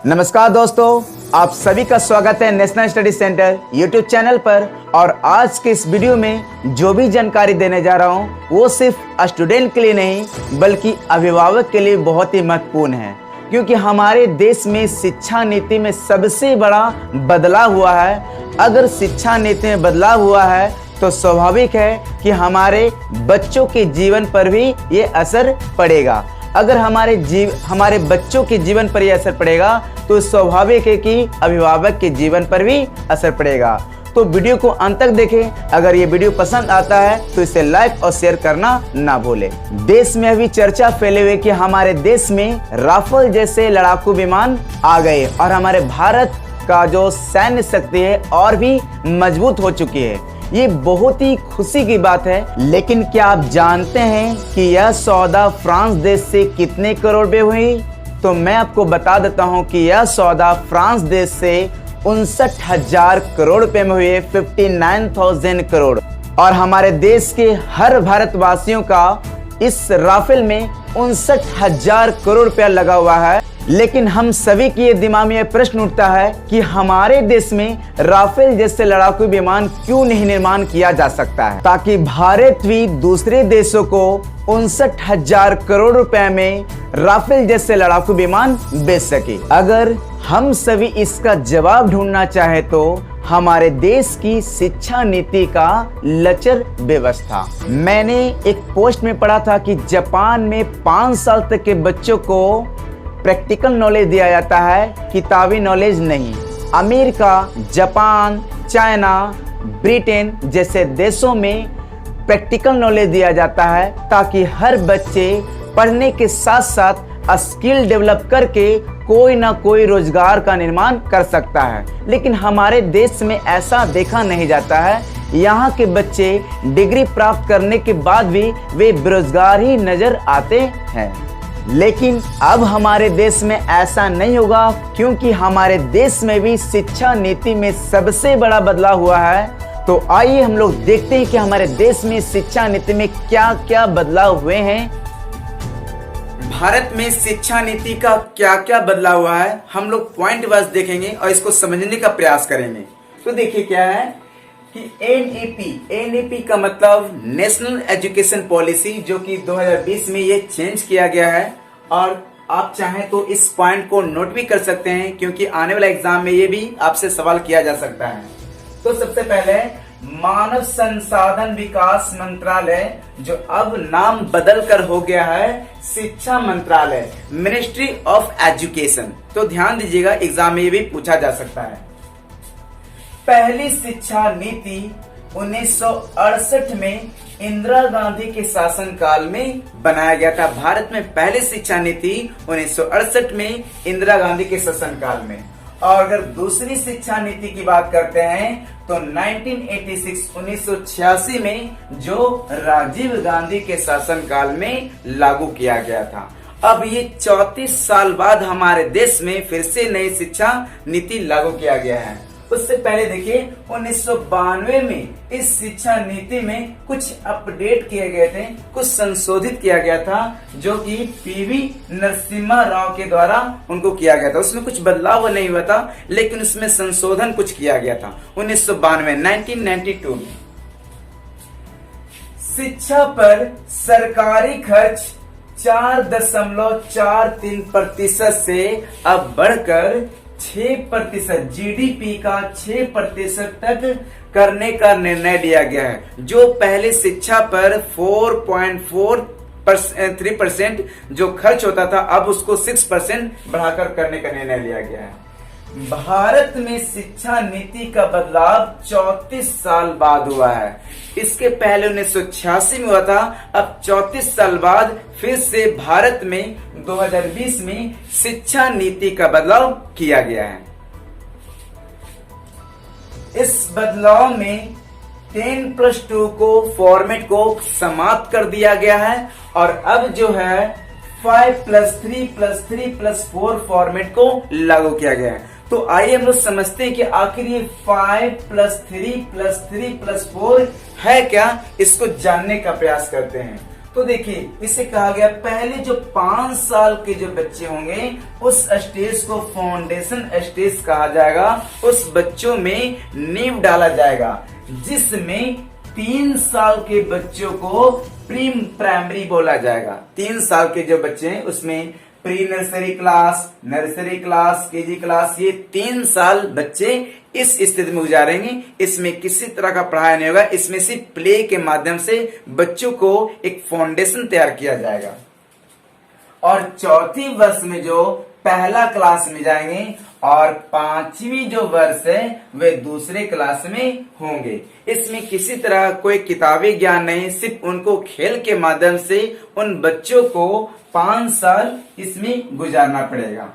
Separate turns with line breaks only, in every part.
नमस्कार दोस्तों, आप सभी का स्वागत है national study centre YouTube channel पर। और आज के इस वीडियो में जो भी जानकारी देने जा रहा हूँ वो सिर्फ स्टूडेंट के लिए नहीं बल्कि अभिभावक के लिए बहुत ही महत्वपूर्ण है, क्योंकि हमारे देश में शिक्षा नीति में सबसे बड़ा बदलाव हुआ है। अगर शिक्षा नीति में बदलाव हुआ है तो स्वाभाविक है कि हमारे बच्चों के जीवन पर भी ये असर पड़ेगा। अगर हमारे बच्चों के जीवन पर यह असर पड़ेगा तो स्वाभाविक है कि अभिभावक के जीवन पर भी असर पड़ेगा। तो वीडियो को अंत तक देखें। अगर ये वीडियो पसंद आता है तो इसे लाइक और शेयर करना ना भूलें। देश में अभी चर्चा फैले हुए कि हमारे देश में राफेल जैसे लड़ाकू विमान आ गए और हमारे भारत का जो सैन्य शक्ति है और भी मजबूत हो चुकी है। ये बहुत ही खुशी की बात है। लेकिन क्या आप जानते हैं कि यह सौदा फ्रांस देश से कितने करोड़ में हुई? तो मैं आपको बता देता हूं कि यह सौदा फ्रांस देश से 59,000 करोड़ रुपए में हुए, 59,000 करोड़। और हमारे देश के हर भारतवासियों का इस राफेल में 59,000 करोड़ रुपया लगा हुआ है। लेकिन हम सभी के ये दिमाग में प्रश्न उठता है कि हमारे देश में राफेल जैसे लड़ाकू विमान क्यों नहीं निर्माण किया जा सकता है, ताकि भारत भी दूसरे देशों को 59,000 करोड़ रुपए में राफेल जैसे लड़ाकू विमान बेच सके। अगर हम सभी इसका जवाब ढूंढना चाहे तो हमारे देश की शिक्षा नीति का लचर व्यवस्था। मैंने एक पोस्ट में पढ़ा था कि जापान में 5 साल तक के बच्चों को प्रैक्टिकल नॉलेज दिया जाता है, किताबी नॉलेज नहीं। अमेरिका, जापान, चाइना, ब्रिटेन जैसे देशों में प्रैक्टिकल नॉलेज दिया जाता है ताकि हर बच्चे पढ़ने के साथ साथ स्किल डेवलप करके कोई ना कोई रोजगार का निर्माण कर सकता है। लेकिन हमारे देश में ऐसा देखा नहीं जाता है। यहाँ के बच्चे डिग्री प्राप्त करने के बाद भी वे बेरोजगार ही नजर आते हैं। लेकिन अब हमारे देश में ऐसा नहीं होगा, क्योंकि हमारे देश में भी शिक्षा नीति में सबसे बड़ा बदलाव हुआ है। तो आइए हम लोग देखते हैं कि हमारे देश में शिक्षा नीति में क्या क्या बदलाव हुए हैं। भारत में शिक्षा नीति का क्या क्या बदलाव हुआ है हम लोग पॉइंट वाइज देखेंगे और इसको समझने का प्रयास करेंगे। तो देखिए क्या है कि एनईपी का मतलब नेशनल एजुकेशन पॉलिसी, जो कि 2020 में ये चेंज किया गया है। और आप चाहें तो इस पॉइंट को नोट भी कर सकते हैं, क्योंकि आने वाला एग्जाम में ये भी आपसे सवाल किया जा सकता है। तो सबसे पहले मानव संसाधन विकास मंत्रालय, जो अब नाम बदल कर हो गया है शिक्षा मंत्रालय, मिनिस्ट्री ऑफ एजुकेशन। तो ध्यान दीजिएगा, एग्जाम में ये भी पूछा जा सकता है। पहली शिक्षा नीति 1968 में इंदिरा गांधी के शासनकाल में बनाया गया था। भारत में पहली शिक्षा नीति 1968 में इंदिरा गांधी के शासनकाल में। और अगर दूसरी शिक्षा नीति की बात करते हैं तो 1986 में जो राजीव गांधी के शासनकाल में लागू किया गया था। अब ये 34 साल बाद हमारे देश में फिर से नई शिक्षा नीति लागू किया गया है। उससे पहले देखिए 1992 में इस शिक्षा नीति में कुछ अपडेट किए गए थे, कुछ संशोधित किया गया था, जो कि पीवी नरसिम्हा राव के द्वारा उनको किया गया था। उसमें कुछ बदलाव नहीं हुआ था, लेकिन उसमें संशोधन कुछ किया गया था 1992 में। शिक्षा पर सरकारी खर्च 4.43% से अब बढ़कर 6%, जीडीपी का 6% तक करने का निर्णय लिया गया है। जो पहले शिक्षा पर 4.43% जो खर्च होता था, अब उसको 6% बढ़ाकर करने का निर्णय लिया गया है। भारत में शिक्षा नीति का बदलाव 34 साल बाद हुआ है। इसके पहले 1986 में हुआ था। अब 34 साल बाद फिर से भारत में 2020 में शिक्षा नीति का बदलाव किया गया है। इस बदलाव में 10+2 को फॉर्मेट को समाप्त कर दिया गया है और अब जो है 5+3+3+4 फॉर्मेट को लागू किया गया है। तो आइए हम लोग समझते हैं कि आखिर ये 5+3+3+4 है क्या, इसको जानने का प्रयास करते हैं। तो देखिए इसे कहा गया पहले जो 5 साल के जो बच्चे होंगे उस स्टेज को फाउंडेशन स्टेज कहा जाएगा। उस बच्चों में नींव डाला जाएगा, जिसमें 3 साल के बच्चों को प्री प्राइमरी बोला जाएगा। 3 साल के जो बच्चे हैं उसमें pre nursery class, nursery class, KG class, ये 3 साल बच्चे इस स्थिति में गुजारेंगे। इसमें किसी तरह का पढ़ाई नहीं होगा, इसमें सिर्फ प्ले के माध्यम से बच्चों को एक फाउंडेशन तैयार किया जाएगा। और चौथी वर्ष में जो पहला क्लास में जाएंगे और 5वीं जो वर्ष है वे दूसरे क्लास में होंगे। इसमें किसी तरह कोई किताबी ज्ञान नहीं, सिर्फ उनको खेल के माध्यम से उन बच्चों को 5 साल इसमें गुजारना पड़ेगा।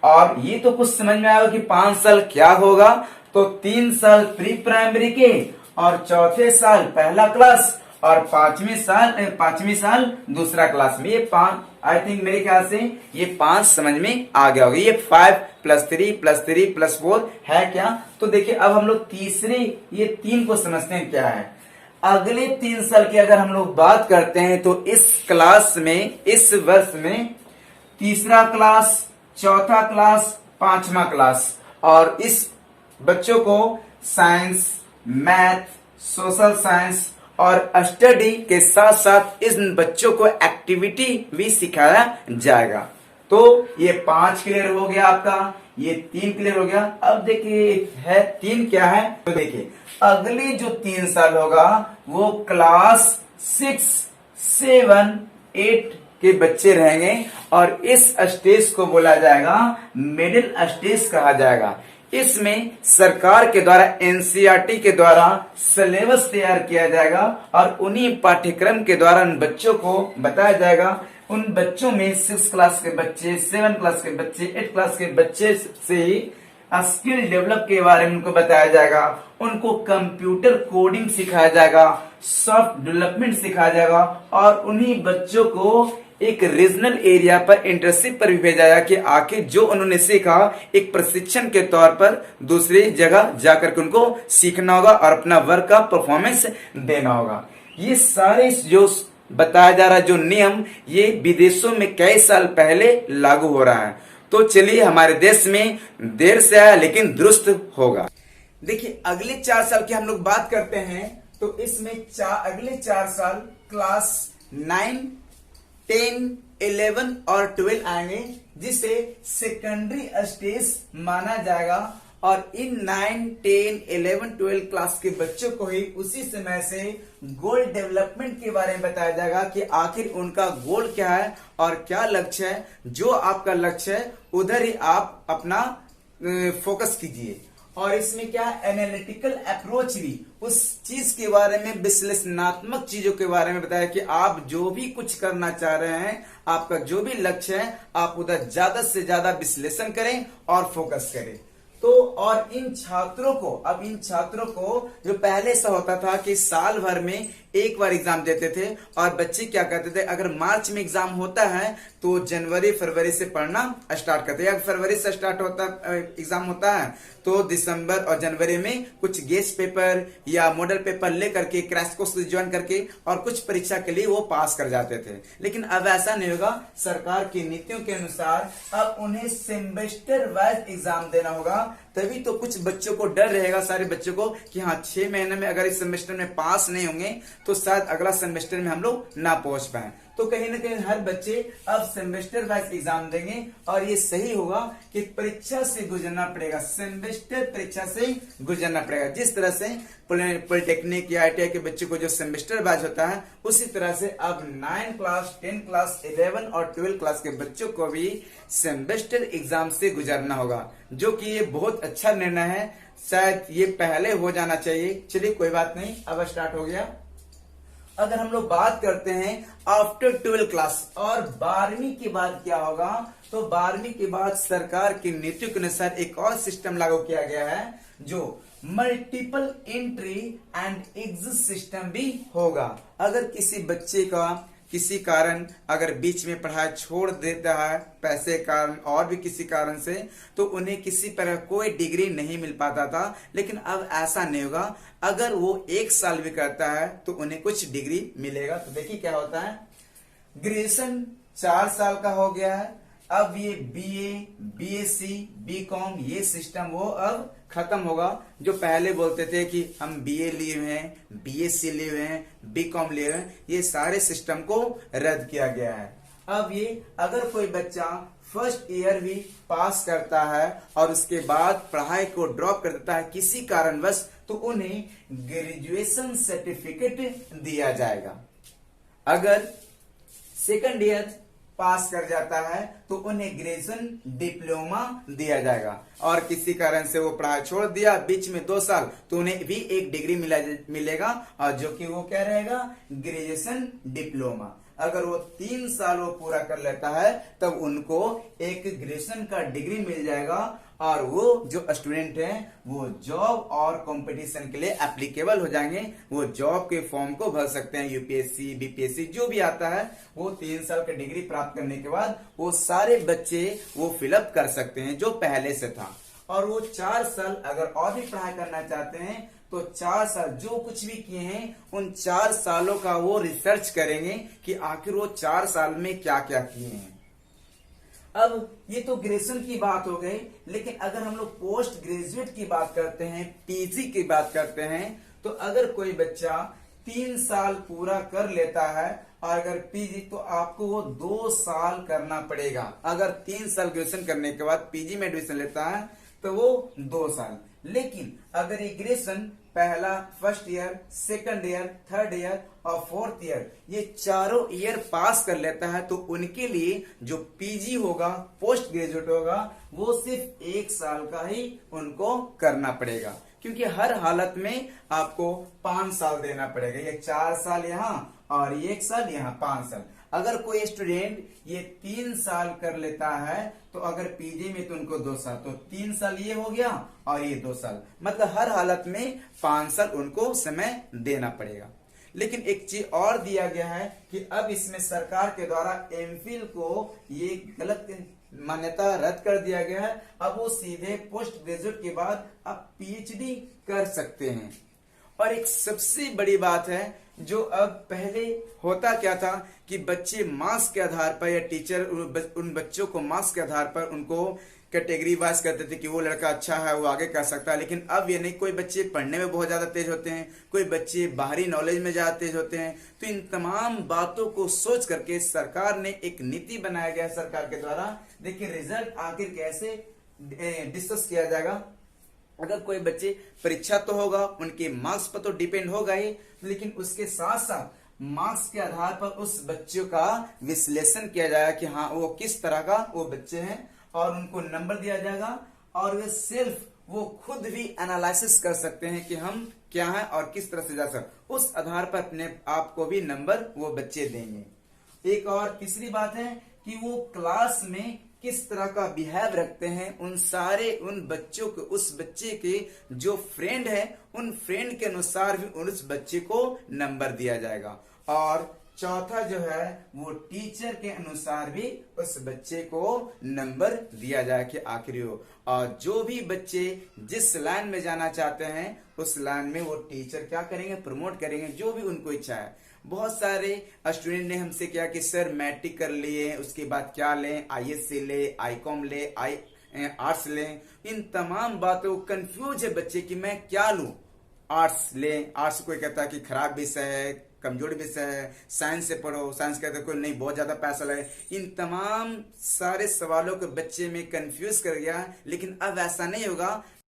और ये तो कुछ समझ में आएगा कि 5 साल क्या होगा। तो 3 साल प्री प्राइमरी के और चौथे साल पहला क्लास और 5वीं साल दूसरा क्लास में। ये 5 आई थिंक मेरे ख्याल से ये 5 समझ में आ गया होगा। ये 5 + 3 + 4 है क्या। तो देखिए अब हम लोग तीसरे ये 3 को समझते हैं क्या है। अगले 3 साल की अगर हम लोग बात करते हैं तो इस क्लास में, इस वर्ष में तीसरा क्लास, चौथा क्लास, 5वां क्लास, और इस बच्चों को साइंस, मैथ, सोशल साइंस और स्टडी के साथ साथ इन बच्चों को एक्टिविटी भी सिखाया जाएगा। तो ये 5 क्लियर हो गया आपका, ये 3 क्लियर हो गया। अब देखिए है 3 क्या है। तो देखिए अगले जो 3 साल होगा वो क्लास 6, 7, 8 के बच्चे रहेंगे और इस स्टेज को बोला जाएगा मिडिल स्टेज कहा जाएगा। इसमें सरकार के द्वारा एनसीईआरटी के द्वारा सिलेबस तैयार किया जाएगा और उन्हीं पाठ्यक्रम के द्वारा उन बच्चों को बताया जाएगा। उन बच्चों में 6 क्लास के बच्चे, 7 क्लास के बच्चे, 8 क्लास के बच्चे से स्किल डेवलप के बारे में उनको बताया जाएगा। उनको कंप्यूटर कोडिंग सिखाया जाएगा, सॉफ्ट डेवलपमेंट सिखाया जाएगा और उन्हीं बच्चों को एक रीजनल एरिया पर इंटर्नशिप पर भी भेजा जाएगा कि आखिर जो उन्होंने सीखा एक प्रशिक्षण के तौर पर दूसरी जगह जाकर के उनको सीखना होगा और अपना वर्क का परफॉर्मेंस देना होगा। ये सारे जो बताया जा रहा है जो नियम, ये विदेशों में कई साल पहले लागू हो रहा है। तो चलिए हमारे देश में देर से आया लेकिन दुरुस्त होगा। देखिए अगले 4 साल की हम लोग बात करते हैं तो इसमें अगले 4 साल क्लास 9, 10, 11 और 12 आएंगे, जिसे सेकेंडरी स्टेज माना जाएगा। और इन 9, 10, 11, 12 क्लास के बच्चों को ही उसी समय से गोल डेवलपमेंट के बारे में बताया जाएगा कि आखिर उनका गोल क्या है और क्या लक्ष्य है। जो आपका लक्ष्य है उधर ही आप अपना फोकस कीजिए। और इसमें क्या एनालिटिकल अप्रोच भी उस चीज के बारे में, विश्लेषणात्मक चीजों के बारे में बताया कि आप जो भी कुछ करना चाह रहे हैं, आपका जो भी लक्ष्य है, आप उधर ज्यादा से ज्यादा विश्लेषण करें और फोकस करें। तो और इन छात्रों को जो पहले ऐसा होता था कि साल भर में एक बार एग्जाम देते थे और बच्चे क्या करते थे, अगर मार्च में एग्जाम होता है तो जनवरी फरवरी से पढ़ना स्टार्ट करते हैं। फरवरी से स्टार्ट होता एग्जाम होता है तो दिसंबर और जनवरी में कुछ गेस्ट पेपर या मॉडल पेपर लेकर के क्रैश कोर्स ज्वाइन करके और कुछ परीक्षा के लिए वो पास कर जाते थे। लेकिन अब ऐसा नहीं होगा। सरकार की नीतियों के अनुसार अब उन्हें सेमेस्टर वाइज एग्जाम देना होगा। तभी तो कुछ बच्चों को डर रहेगा, सारे बच्चों को, कि हाँ 6 महीने में अगर इस सेमेस्टर में पास नहीं होंगे तो शायद अगला सेमेस्टर में हम लोग ना पहुंच पाए। तो कहीं ना कहीं हर बच्चे अब सेमेस्टर वाइज एग्जाम देंगे और ये सही होगा कि परीक्षा से गुजरना पड़ेगा, सेमेस्टर परीक्षा से गुजरना पड़ेगा। जिस तरह से पॉलिटेक्निक या ITI के बच्चों को जो सेमेस्टर वाइज होता है, उसी तरह से अब 9 क्लास, 10 क्लास, 11 और 12 क्लास के बच्चों को भी सेमेस्टर एग्जाम से गुजरना होगा, जो कि ये बहुत अच्छा निर्णय है। शायद ये पहले हो जाना चाहिए। चलिए कोई बात नहीं, अब स्टार्ट हो गया। अगर हम लोग बात करते हैं आफ्टर 12 क्लास और 12वीं के बाद क्या होगा, तो 12वीं के बाद सरकार की नीतियों के अनुसार एक और सिस्टम लागू किया गया है जो multiple entry and exit system भी होगा। अगर किसी बच्चे का किसी कारण अगर बीच में पढ़ाई छोड़ देता है, पैसे के कारण और भी किसी कारण से, तो उन्हें किसी तरह कोई डिग्री नहीं मिल पाता था। लेकिन अब ऐसा नहीं होगा, अगर वो 1 साल भी करता है तो उन्हें कुछ डिग्री मिलेगा। तो देखिए क्या होता है, ग्रेजुएशन 4 साल का हो गया है। अब ये बीए, बीएससी, बीकॉम ये सिस्टम वो अब खत्म होगा। जो पहले बोलते थे कि हम बीए लिए हुए हैं, बीएससी लिए हुए हैं, बीकॉम लिए हुए हैं, ये सारे सिस्टम को रद्द किया गया है। अब ये अगर कोई बच्चा फर्स्ट ईयर भी पास करता है और उसके बाद पढ़ाई को ड्रॉप कर देता है किसी कारणवश, तो उन्हें ग्रेजुएशन सर्टिफिकेट दिया जाएगा। अगर सेकंड ईयर पास कर जाता है तो उन्हें ग्रेजुएशन डिप्लोमा दिया जाएगा। और किसी कारण से वो पढ़ाई छोड़ दिया बीच में 2 साल, तो उन्हें भी एक डिग्री मिलेगा, और जो कि वो क्या रहेगा, ग्रेजुएशन डिप्लोमा। अगर वो 3 साल वो पूरा कर लेता है तब उनको एक ग्रेजुएशन का डिग्री मिल जाएगा, और वो जो स्टूडेंट हैं वो जॉब और कंपटीशन के लिए एप्लीकेबल हो जाएंगे। वो जॉब के फॉर्म को भर सकते हैं, यूपीएससी, बीपीएससी जो भी आता है, वो 3 साल की डिग्री प्राप्त करने के बाद वो सारे बच्चे वो फिलअप कर सकते हैं जो पहले से था। और वो 4 साल अगर और भी पढ़ाई करना चाहते हैं तो 4 साल जो कुछ भी किए हैं उन 4 सालों का वो रिसर्च करेंगे कि आखिर वो 4 साल में क्या क्या किए हैं। अब ये तो ग्रेजुएशन की बात हो गई, लेकिन अगर हम लोग पोस्ट ग्रेजुएट की बात करते हैं, पीजी की बात करते हैं, तो अगर कोई बच्चा 3 साल पूरा कर लेता है और अगर पीजी, तो आपको वो 2 साल करना पड़ेगा। अगर 3 साल ग्रेजुएशन करने के बाद पीजी में एडमिशन लेता है तो वो 2 साल। लेकिन अगर ये ग्रेजुएशन पहला first year, second year, third year और फोर्थ ईयर ये चारों ईयर पास कर लेता है, तो उनके लिए जो पीजी होगा, पोस्ट ग्रेजुएट होगा, वो सिर्फ 1 साल का ही उनको करना पड़ेगा। क्योंकि हर हालत में आपको 5 साल देना पड़ेगा। ये 4 साल यहाँ और 1 साल यहाँ, 5 साल। अगर कोई स्टूडेंट ये 3 साल कर लेता है तो अगर पीजी में तो उनको 2 साल, तो 3 साल ये हो गया और ये 2 साल, मतलब हर हालत में 5 साल उनको समय देना पड़ेगा। लेकिन एक चीज और दिया गया है कि अब इसमें सरकार के द्वारा एमफिल को ये गलत मान्यता रद्द कर दिया गया है। अब वो सीधे पोस्ट ग्रेजुएट के बाद अब पीएचडी कर सकते हैं। और एक सबसे बड़ी बात है, जो अब पहले होता क्या था कि बच्चे मार्क्स के आधार पर या टीचर उन बच्चों को मार्क्स के आधार पर उनको कैटेगरी वाइज करते थे कि वो लड़का अच्छा है वो आगे कर सकता है। लेकिन अब ये नहीं, कोई बच्चे पढ़ने में बहुत ज्यादा तेज होते हैं, कोई बच्चे बाहरी नॉलेज में ज्यादा तेज होते हैं। तो इन तमाम बातों को सोच करके सरकार ने एक नीति बनाया गया है सरकार के द्वारा। देखिए रिजल्ट आखिर कैसे डिस्कस किया जाएगा। अगर कोई बच्चे परीक्षा तो होगा, उनके मार्क्स पर तो डिपेंड होगा ही, लेकिन उसके साथ साथ मार्क्स के आधार पर उस बच्चों का विश्लेषण किया जाएगा कि हाँ वो किस तरह का वो बच्चे हैं, और उनको नंबर दिया जाएगा। और वे वो खुद भी एनालिसिस कर सकते हैं कि हम क्या हैं और किस तरह से जा सकते, उस आधार पर अपने आप को भी नंबर वो बच्चे देंगे। एक और तीसरी बात है कि वो क्लास में किस तरह का बिहेव रखते हैं, उन बच्चों के, उस बच्चे के जो फ्रेंड है उन फ्रेंड के अनुसार भी उस बच्चे को नंबर दिया जाएगा। और चौथा जो है वो टीचर के अनुसार भी उस बच्चे को नंबर दिया जाए कि आखिरी हो। और जो भी बच्चे जिस लाइन में जाना चाहते हैं उस लाइन में वो टीचर क्या करेंगे, प्रमोट करेंगे, जो भी उनको इच्छा है। बहुत सारे स्टूडेंट ने हमसे क्या कि सर मैट्रिक कर लिए, उसके बाद क्या लें, आईएससी ले, आईकॉम ले, आर्ट्स लें। इन तमाम बातों कंफ्यूज है बच्चे कि मैं क्या लूं। आर्ट्स लें, आर्ट्स कोई कहता है कि खराब विषय है, कमजोर विषय है, साइंस से पढ़ो, साइंस कहते कोई नहीं बहुत ज्यादा पैसा लगे। इन तमाम सारे सवालों को बच्चे में कंफ्यूज कर गया। लेकिन अब ऐसा नहीं होगा।